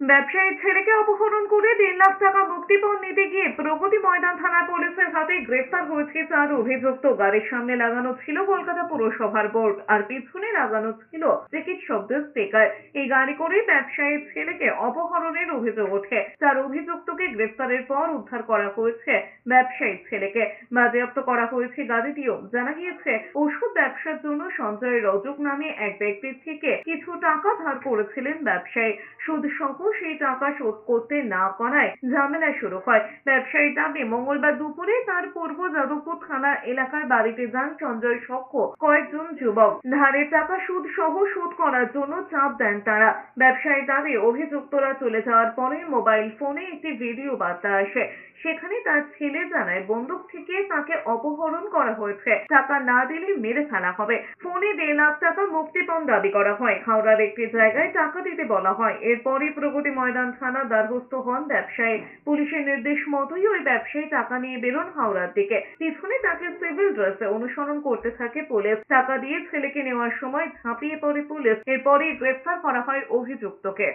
ব্যবসায়ীর ছেলেকে অপহরণ করে 1.5 লাখ টাকা মুক্তিপণ নিতে গিয়ে প্রগতি ময়দান থানার পুলিশের হাতে গ্রেফতার হয়েছে 4 অভিযুক্ত। গাড়ির সামনে লাগানো ছিল কলকাতা পুরসভার বোর্ড, আর পিছনে লাগানো ছিল চিকিৎসকদের স্টিকার। এই গাড়ি করে ব্যবসায়ীর ছেলেকে অপহরণের অভিযোগ ওঠে। 4 অভিযুক্তকে গ্রেফতারের পর উদ্ধার করা হয়েছে ব্যবসায়ীর ছেলেকে, বাজেয়াপ্ত করা হয়েছে গাড়িটিও। জানা গিয়েছে, ওষুধ ব্যবসার জন্য সঞ্জয় রজক নামে এক ব্যক্তির থেকে কিছু টাকা ধার করেছিলেন ব্যবসায়ী। সুদ সহ সেই টাকা শোধ করতে না পারায় ঝামেলা শুরু হয়। ব্যবসায়ীর দাবি, মঙ্গলবার দুপুরে তার পূর্ব যাদবপুর থানা এলাকার বাড়িতে যান সঞ্জয় সহ কয়েকজন যুবক। ধারের টাকা সুদ সহ শোধ করার জন্য চাপ দেন তারা। ব্যবসায়ীর দাবি, অভিযুক্তরা চলে যাওয়ার পরে মোবাইল ফোনে একটি ভিডিও বার্তা আসে। সেখানে তার ছেলে জানায় বন্দুক থেকে তাকে অপহরণ করা হয়েছে, টাকা না দিলে মেরে ফেলা হবে। ফোনে 1.5 লাখ টাকা মুক্তিপণ দাবি করা হয়। হাওড়ার একটি জায়গায় টাকা দিতে বলা হয়। এরপরই প্রগতি ময়দান থানার দ্বারস্থ হন ব্যবসায়ী। পুলিশের নির্দেশ মতোই ওই ব্যবসায়ী টাকা নিয়ে বেরোন হাওড়ার দিকে। পিছনে তাকে সিভিল ড্রেসে অনুসরণ করতে থাকে পুলিশ। টাকা দিয়ে ছেলেকে নেওয়ার সময় ঝাঁপিয়ে পড়ে পুলিশ। এরপরই গ্রেফতার করা হয় অভিযুক্তকে।